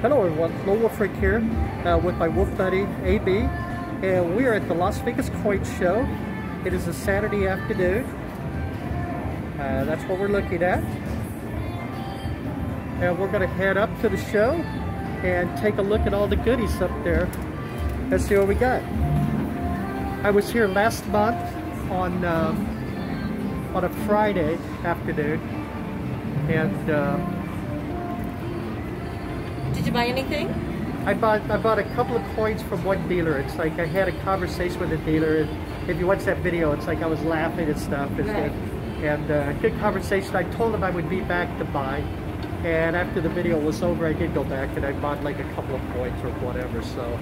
Hello everyone, LoneWulfRick here with my wolf buddy AB, and we are at the Las Vegas Coin Show. It is a Saturday afternoon. That's what we're looking at. And we're going to head up to the show and take a look at all the goodies up there. Let's see what we got. I was here last month on a Friday afternoon, and did you buy anything? I bought a couple of coins from one dealer. It's like I had a conversation with the dealer, and if you watch that video, it's like I was laughing and stuff. And good conversation. I told him I would be back to buy, and after the video was over, I did go back and I bought like a couple of coins or whatever. So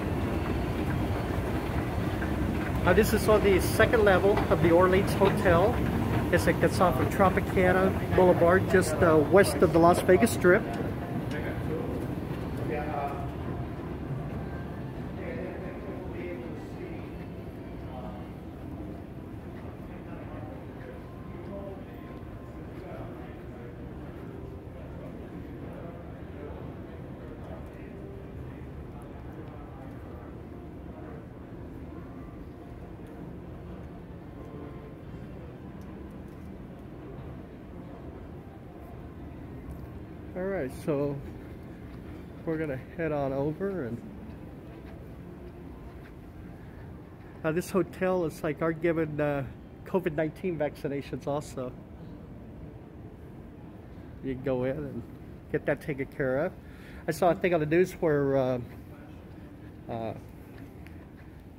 this is on the second level of the Orleans Hotel. It's like that's off of Tropicana Boulevard, just west of the Las Vegas Strip. Alright, so we're gonna head on over, and this hotel is like our given COVID-19 vaccinations also. You can go in and get that taken care of. I saw a thing on the news where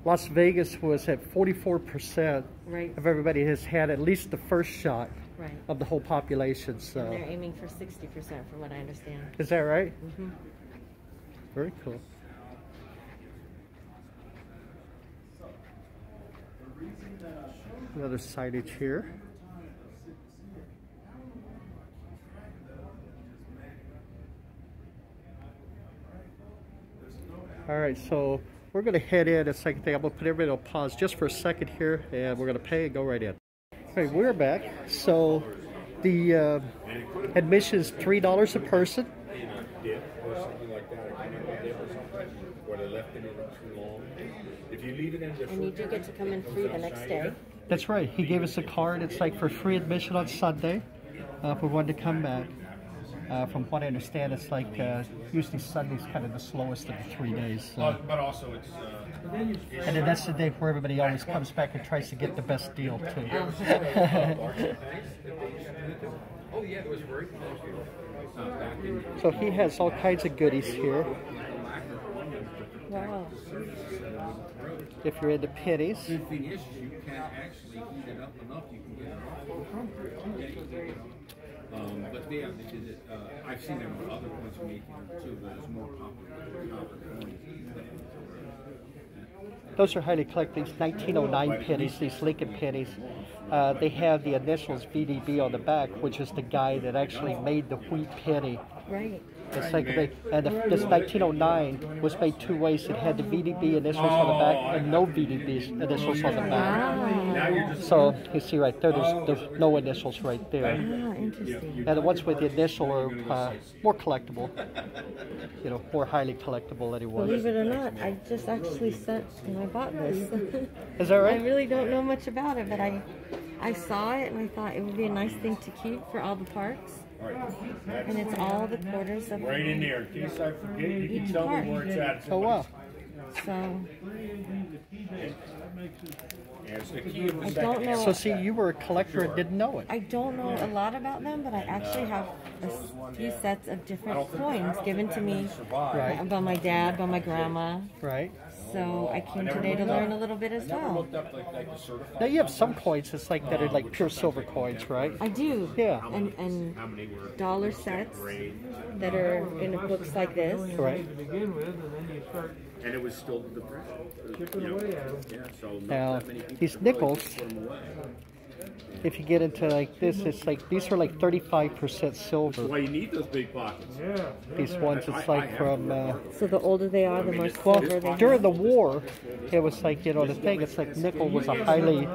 Las Vegas was at 44% of everybody has had at least the first shot of the whole population. So and they're aiming for 60% from what I understand. Is that right? Mm-hmm. Very cool. Another signage here. All right, so we're going to head in a second thing. I'm going to put everybody on pause just for a second here, and we're going to pay and go right in. All right, we're back. So the admission is $3 a person. And you do get to come in free the next day. That's right. He gave us a card. It's like for free admission on Sunday if we wanted to come back. From what I understand, it's like usually Sunday's kind of the slowest of the 3 days. So. But also it's... and then that's the day where everybody always comes back and tries to get the best deal too. Oh yeah, it was very close. So he has all kinds of goodies here. Wow. If you're into pennies. The thing is, you can't actually heat it up enough. You can get it off. But yeah, they did it. I've seen them with other ones making them too, but it's more popular. Those are highly collected. These 1909 pennies, these Lincoln pennies. They have the initials VDB on the back, which is the guy that actually made the wheat penny. Right. It's like this 1909 was made two ways. It had the VDB initials on the back and no VDB initials on the back. Wow. So you see right there, there's no initials right there. Ah, interesting. And the ones with the initial are more collectible, you know, more highly collectible anyway. Believe it or not, I just actually sent and I bought this. Is that right? I really don't know much about it, but I saw it and I thought it would be a nice thing to keep for all the parks. And it's all the quarters of right in there. In case I forget, you can tell me where it's at. Oh wow. So It's the key of the I don't know. So see, you were a collector and didn't know it. I don't know a lot about them, but I actually have a few sets of different coins given to me by my dad, by my grandma. Right. So I came today to learn a little bit as well. Now you have some coins that's like that are like pure silver coins, right? I do. Yeah. And dollar sets that are in books like this. Right. And it was still the price. Yeah, so Now these nickels, if you get into like this, it's like these are like 35% silver. That's why you need those big pockets. These ones, it's like from. So the older they are, the more Well, silver they during have. the war, it was like, you know, the thing. It's like nickel was a highly,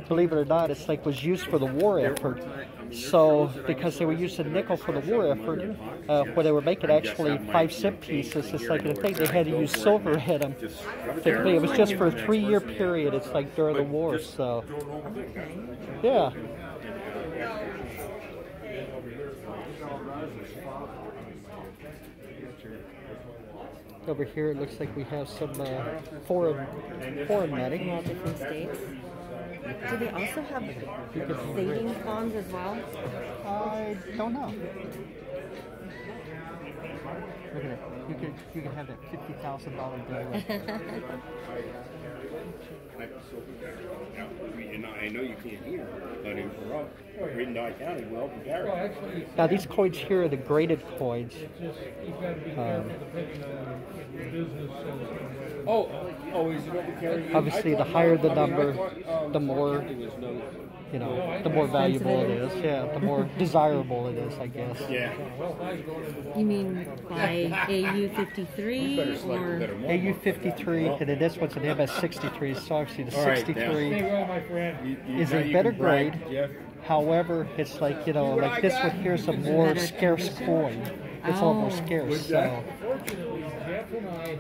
believe it or not, it's like was used for the war effort. So because they were using nickel for the war effort, when they were making actually 5-cent pieces, it's like the thing they had to use silver in them. It was just for a 3-year period. It's like during the war. So yeah. Over here, it looks like we have some foreign money. In all different states. Do they also have fading pawns as well? I don't know. Look at it. You can have that $50,000 bill. I know you can't hear, but in Dye County, well, Now these coins here are the graded coins. Is it over carrying? Obviously, the higher the number, the more, you know, the more valuable it is. Yeah, the more desirable it is, I guess. Yeah. You mean by AU53 or? AU53, and then this one's an MS63, so obviously the All right, 63 is now a you better can brag, grade. Jeff. However, it's like, you know, like this one here is a more scarce coin. It's a lot more scarce, so. Fortunately, Jeff and I,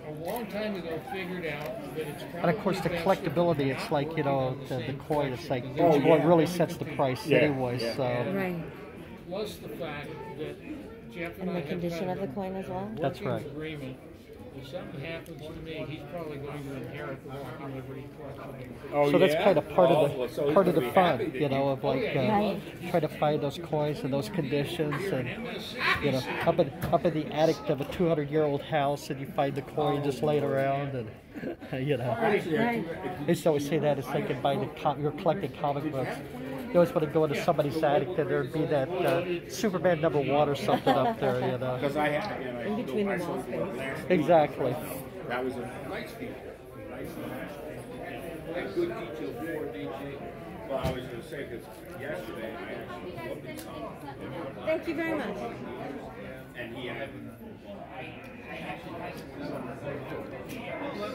a long time ago, figured out that it's probably And of course, the collectability, it's like, you know, the coin, it's like Oh, what yeah. really sets the price Yeah, anyway, yeah. so. Right. plus the fact that Jeff and And I the have condition kind of the coin as well? That's working right. agreement. If something happens to me, he's probably going to inherit the Walking Liberty collection. Oh, So that's yeah? kind of part Oh, of well, so the he's part of gonna the be fun, happy that you know, of like Right. try to find those coins in those conditions, and you know, up in the attic of a 200-year-old house, and you find the coin just laying around, and you know. Right. I used to always say that it's like in buying you're collecting comic books. You always want to go into somebody's attic, and there'd be that Superman #1 or something up there, you know. Because I had, you know, In between the wall space. Exactly. that was a nice feature. Nice good detail for DJ. Well, I was going to say, because yesterday I actually looked at some. Thank you very much. And he had.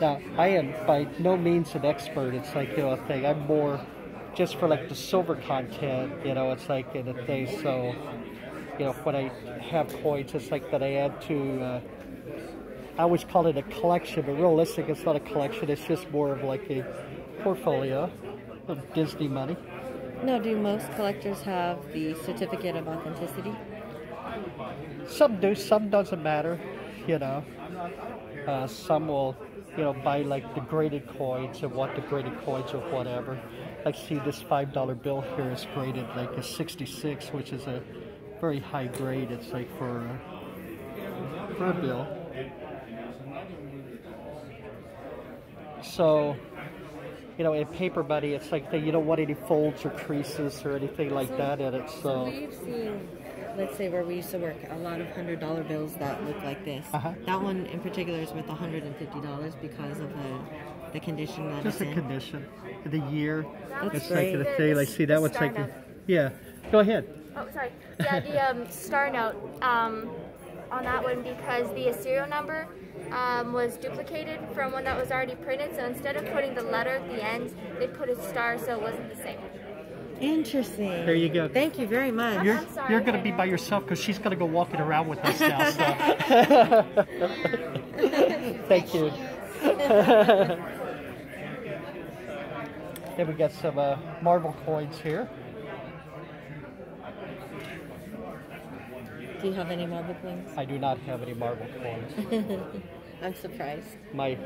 Now, I am by no means an expert. It's like, you know, a thing. I'm more just for like the silver content, you know, it's like in a thing. So, you know, when I have coins, it's like that I add to, I always call it a collection, but realistic, it's not a collection. It's just more of like a portfolio of Disney money. Now, do most collectors have the certificate of authenticity? Some do, some doesn't matter, you know. Some will, you know, buy like the graded coins and want the graded coins or whatever. Like, see, this $5 bill here is graded like a 66, which is a very high grade. It's like for a bill. So, you know, in paper money, it's like you don't want any folds or creases or anything like that in it. So we've seen, let's say where we used to work, a lot of $100 bills that look like this. Uh-huh. That one in particular is worth $150 because of the condition that just it's the in. condition, the year. That's it's great. like the thing. Like, see, that one's Star like, note. yeah. Go ahead. Oh, sorry. Yeah, the star note on that one, because the serial number was duplicated from one that was already printed. So instead of putting the letter at the end, they put a star, so it wasn't the same. Interesting. There you go. Thank you very much. I'm sorry. You're going to be by yourself because she's going to go walking around with us now. So. Thank you. Then we got some marble coins here. Do you have any marble coins? I do not have any marble coins. I'm surprised. My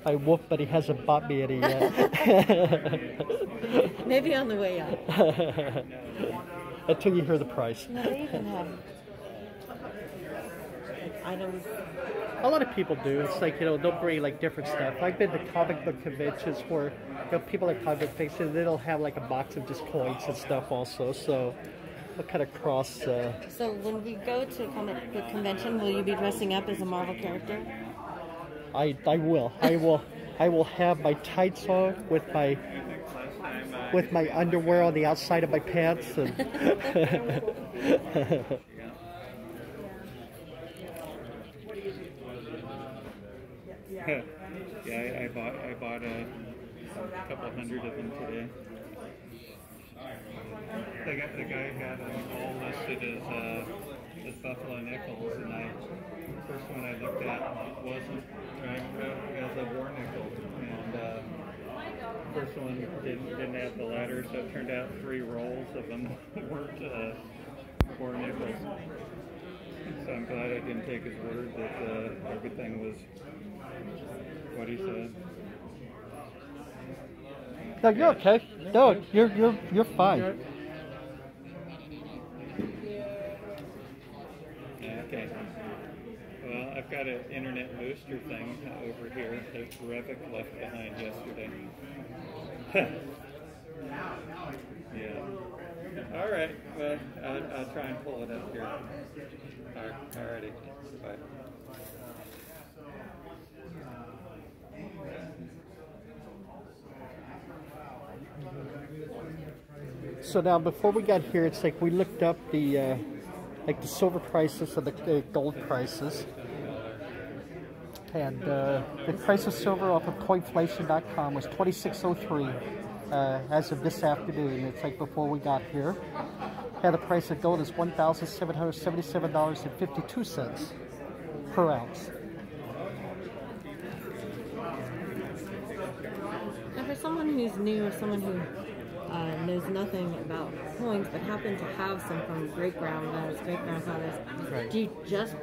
wolf buddy hasn't bought me any yet. Maybe on the way out. Until you hear the price. No, they even have items. A lot of people do. It's like, you know, they'll bring like different stuff. I've been to comic book conventions where, you know, people at comic book things, and they'll have like a box of just coins and stuff also. So we'll kind of cross. So when we go to a comic book convention, will you be dressing up as a Marvel character? I will. I will have my tights on with my with my underwear on the outside of my pants. And Yeah, I bought a couple hundred of them today. The guy had them all listed as buffalo nickels, and the first one I looked at wasn't as a war nickel, and the first one didn't have the letter, so it turned out 3 rolls of them weren't war nickels. So I'm glad I didn't take his word that everything was what he said. No, you're okay. No, you're fine. Okay. Well, I've got an internet booster thing over here that Revik left behind yesterday. Yeah. All right. Well, I'll try and pull it up here. Alrighty. Bye. So now, before we got here, it's like we looked up the like the silver prices and the gold prices, and the price of silver off of coinflation.com was $26.03 as of this afternoon. It's like before we got here. And the price of gold is $1,777.52 per ounce. Now, for someone who's new or someone who knows nothing about coins but happen to have some from great-grandmothers, great-grandfathers, Right. do you just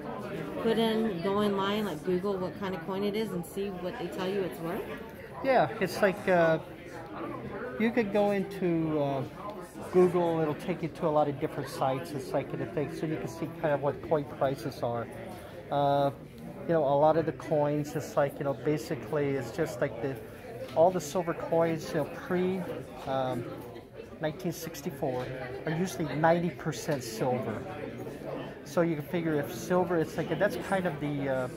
go online, like Google what kind of coin it is and see what they tell you it's worth? Yeah, it's like you could go into Google. It'll take you to a lot of different sites. It's like a thing, so you can see kind of what coin prices are. You know, a lot of the coins, it's like, you know, basically it's just like all the silver coins, you know, pre 1964 are usually 90% silver. So you can figure if silver, it's like, that's kind of the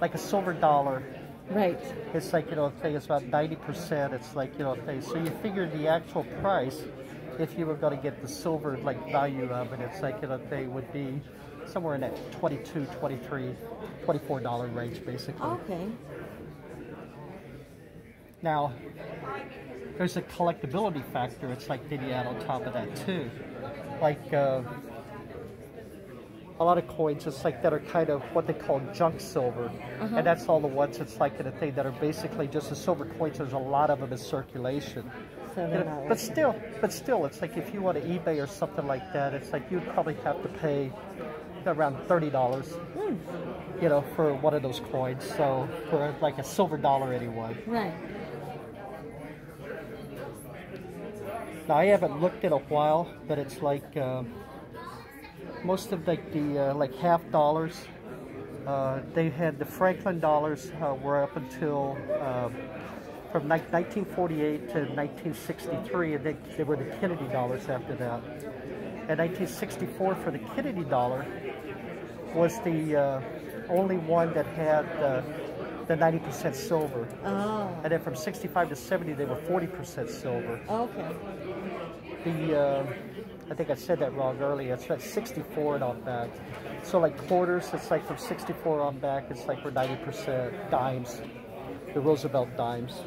like a silver dollar. Right. It's like, you know, thing is about 90%. It's like, you know, thing. So you figure the actual price, if you were going to get the silver like value of it, it's like, you know, they would be somewhere in that $22, $23, $24 range, basically. Okay. Now, there's a collectability factor. It's like did you add on top of that too, like a lot of coins, it's like that are kind of what they call junk silver, and that's all the ones. It's like in a thing that are basically just the silver coins. There's a lot of them in circulation. So they're not But still, it's like if you want to eBay or something like that, it's like you'd probably have to pay around $30, you know, for one of those coins. So for like a silver dollar anyway. Right. Now I haven't looked in a while, but it's like most of like the like half dollars. They had the Franklin dollars were up until from 1948 to 1963, and they were the Kennedy dollars after that. And 1964 for the Kennedy dollar was the only one that had the 90% silver. Oh. And then from 65 to 70, they were 40% silver. Okay. I think I said that wrong earlier. It's at 64 and on back. So like quarters, it's like from 64 on back, it's like we're 90%. Dimes, the Roosevelt dimes.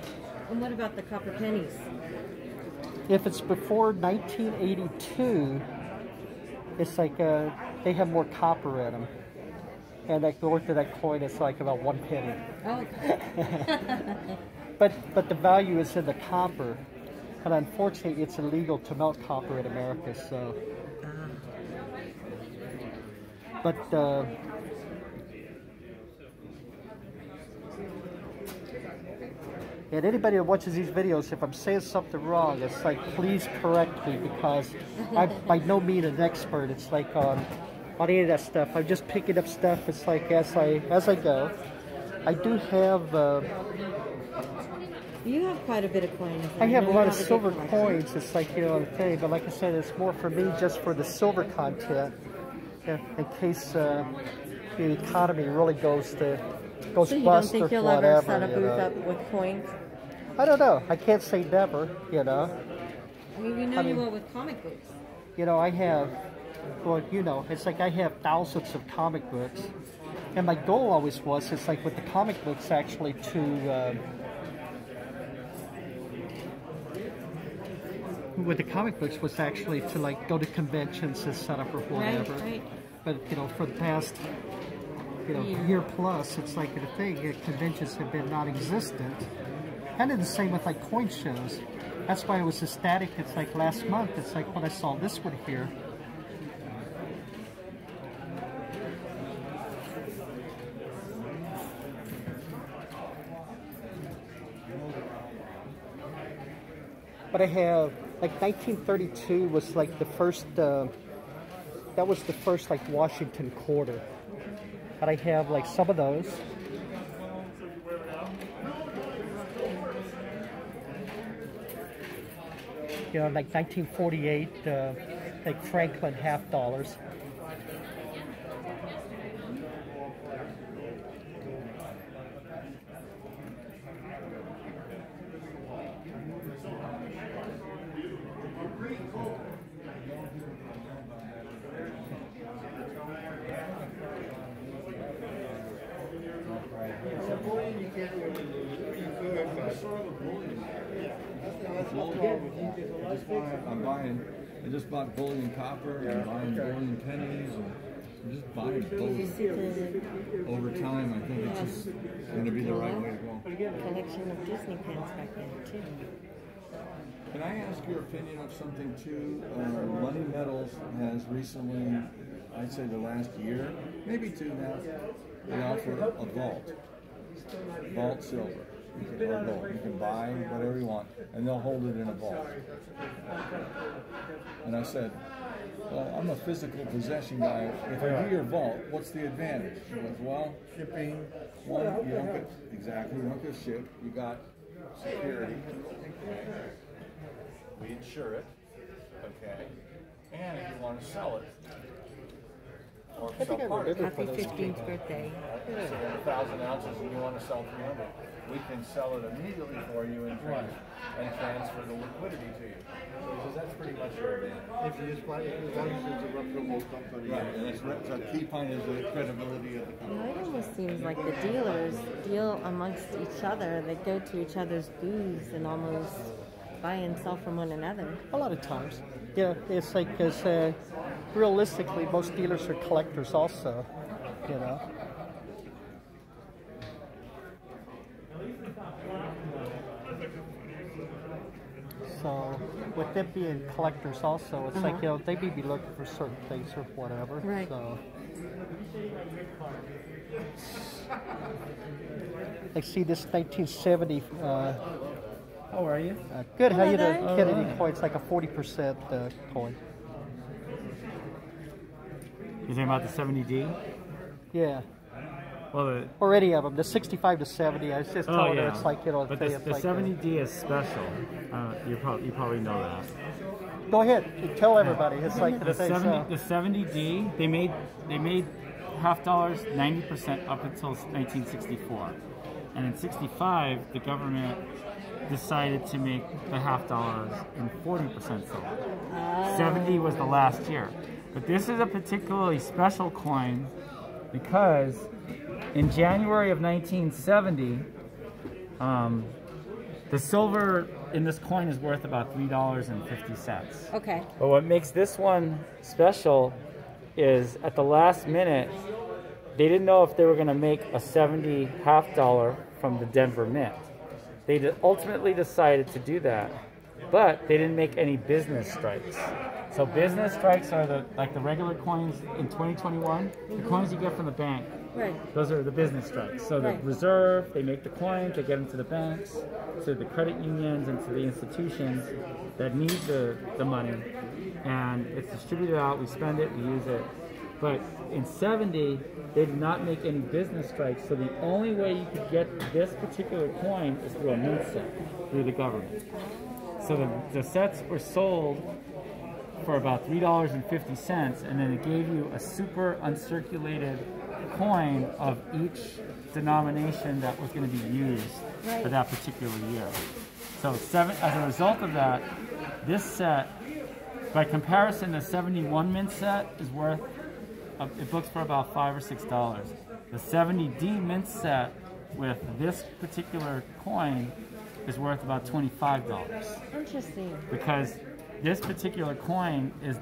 And what about the copper pennies? If it's before 1982, it's like they have more copper in them. And like the worth of that coin is like about 1 penny. Oh. But the value is in the copper. And unfortunately, it's illegal to melt copper in America, so. But and anybody that watches these videos, if I'm saying something wrong, it's like, please correct me, because I'm by no means an expert. It's like on any of that stuff. I'm just picking up stuff. It's like as I go. I do have. You have quite a bit of coins. I have a lot of silver coins. It's like, you know, the thing. But like I said, it's more for me just for the silver content, in case the economy really goes So you don't bust think or you'll whatever. ever set a you booth know. up with coins? I don't know. I can't say never. You know. I mean, we know you well with comic books. You know, I have, well, you know, it's like I have thousands of comic books. And my goal always was, it's like with the comic books actually to, with the comic books was actually to like go to conventions and set up or whatever. Right. But, you know, for the past, you know, year plus, it's like the thing, conventions have been non-existent. Kind of the same with like coin shows. That's why it was ecstatic. It's like last month, it's like when I saw this one here. But I have, like 1932 was like the first, that was the first like Washington quarter. But I have like some of those. You know, like 1948, like Franklin $50. I just bought bullion copper, and buying bullion pennies, and I'm just buying both. Over time, I think it's just going to be the right way to go. Collection of Disney pens back then too. Can I ask your opinion of something too? Money Metals has recently, I'd say the last year, maybe two now, they offer a vault silver. Or gold. You can buy whatever you want, and they'll hold it in a vault. And I said, well, I'm a physical possession guy. If I do your vault, what's the advantage? He goes, well, shipping. One, you don't get, exactly, you don't get shipped. You got security. We insure it, okay? And if you want to sell it, or sell part of it. Happy 15th birthday. So you have 1,000 ounces and you want to sell 300. We can sell it immediately for you and transfer the liquidity to you. Because that's pretty much your advantage. If you just buy it, as long as it's a reputable company. Right, and it's a key point is the credibility of the company. It almost seems like the dealers deal amongst each other. They go to each other's booths and almost buy and sell from one another. A lot of times. Yeah, it's like, because realistically, most dealers are collectors also, you know. So, with them being collectors also, it's like, you know, they may be looking for certain things or whatever. Right. So, like, see this 1970. How are you? Good. How you there. doing? Kennedy coin. It's like a 40% coin. You talking about the 70D? Yeah. Well, Or any of them. The 65 to 70. I was just telling her it's like, you know. But the 70D is special. You probably know that. Go ahead. Tell everybody. It's like The 70D. They made $50 90% up until 1964, and in '65 the government decided to make the $50 in 40% silver. 70 was the last year. But this is a particularly special coin because in January of 1970, the silver in this coin is worth about $3.50. Okay. But what makes this one special is at the last minute, they didn't know if they were going to make a 70 $50 from the Denver Mint. They ultimately decided to do that, but they didn't make any business strikes. So business strikes are the regular coins in 2021, the coins you get from the bank. Right. Those are the business strikes. So the reserve, they make the coins, they get them to the banks, to the credit unions, and to the institutions that need the money. And it's distributed out, we spend it, we use it. But in 70, they did not make any business strikes, so the only way you could get this particular coin is through a mint set, through the government. So the sets were sold for about $3.50, and then it gave you a super uncirculated coin of each denomination that was going to be used for that particular year. So as a result of that, this set, by comparison, the 71 mint set is worth, it books for about $5 or $6. The 70D mint set with this particular coin is worth about $25. Interesting. Because this particular coin is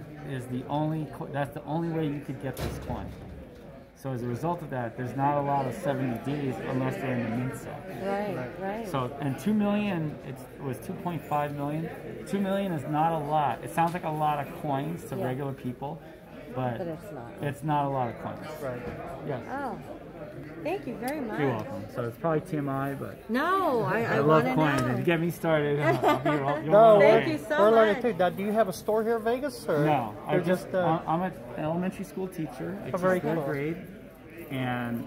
the only, that's the only way you could get this coin. So as a result of that, there's not a lot of 70Ds unless they're in the mint set. Right. So, and 2 million, it was 2.5 million. 2 million is not a lot. It sounds like a lot of coins to regular people, but it's not. It's not a lot of coins. Right. Yes. Oh, thank you very much. You're welcome. So it's probably TMI, but no, I love want coins. to know. If you get me started, No, thank you so we're learning much. too. Now, do you have a store here in Vegas? Or no, I'm I'm an elementary school teacher. I teach very third cool. grade, and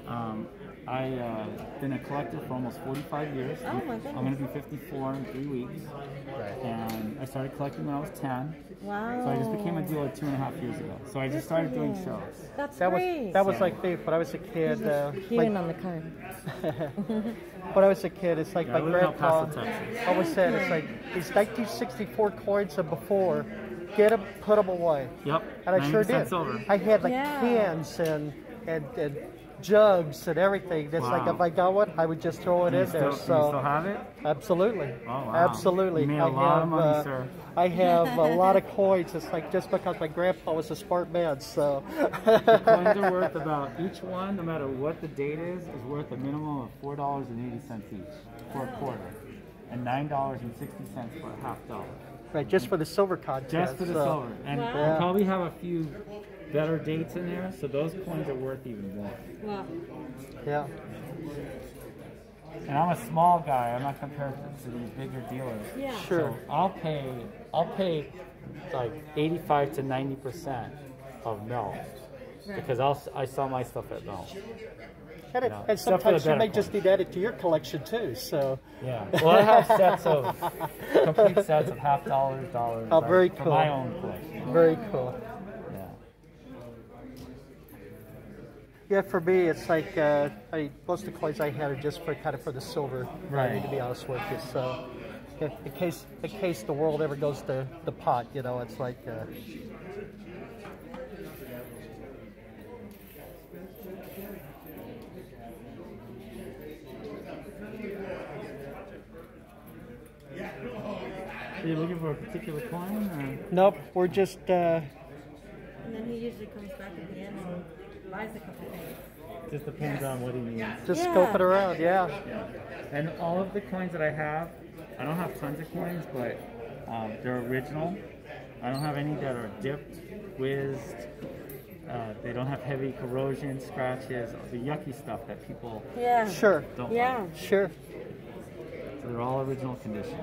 I've been a collector for almost 45 years. Oh my goodness. I'm going to be 54 in 3 weeks. And I started collecting when I was 10. Wow. So I just became a dealer 2.5 years ago. So I just started doing shows. That's that great. That was like me when I was a kid. Hearing on the card. When I was a kid, it's like Yeah, my I live in El grandpa Paso, Texas. always said, it's like these 1964 coins and before, get them, put them away. Yep. And I sure 90% did. silver. I had like Yeah. cans and jugs and everything. It's like Wow. if I got one, I would just throw it in there. You still have it? Absolutely. Oh, wow. Absolutely. You made a lot of money, sir. I have a lot of coins. It's like just because my grandpa was a smart man, so. The coins are worth about, each one, no matter what the date is worth a minimum of $4.80 each for a quarter, and $9.60 for a half dollar. Right, just for the silver contest. Just for the silver. And Wow. we'll probably have a few better dates in there, so those coins are worth even more. Wow. Yeah. And I'm a small guy. I'm not compared to these bigger dealers. Yeah. Sure. So I'll pay like 85 to 90% of melt because I sell my stuff at melt. And, You know, and except for the sometimes you may better just coins. need to add it to your collection too. So. Yeah. Well, I have sets of complete sets of $half dollars. Oh, very for cool. my own collection. Very cool. Yeah. Yeah, for me, it's like most of the coins I had are just for kind of for the silver. Right. To be honest with you, so in case the world ever goes to the pot, you know, it's like. Are you looking for a particular coin? Or? Nope, we're just. And then he usually comes back at the end and buys a couple things. Just depends on what he needs. Just scoping around, yeah. And all of the coins that I don't have tons of coins, but they're original. I don't have any that are dipped, whizzed. They don't have heavy corrosion, scratches, the yucky stuff that people Sure. don't Yeah. like. Sure. So they're all original condition.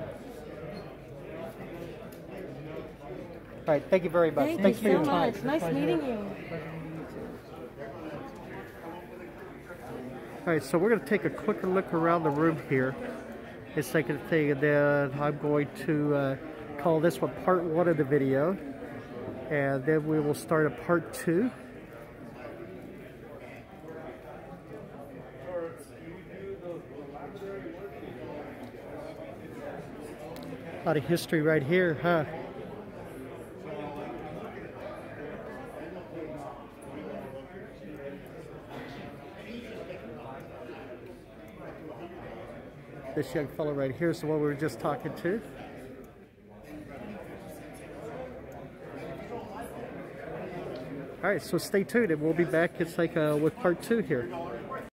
All right, thank you very much. Thank Thanks you for your so time. much. Nice meeting you. All right, so we're going to take a quicker look around the room here. The second thing, and then I'm going to call this one part 1 of the video, and then we will start a part 2. A lot of history right here, huh? This young fellow right here is the one we were just talking to. All right, so stay tuned and we'll be back. It's like with part 2 here.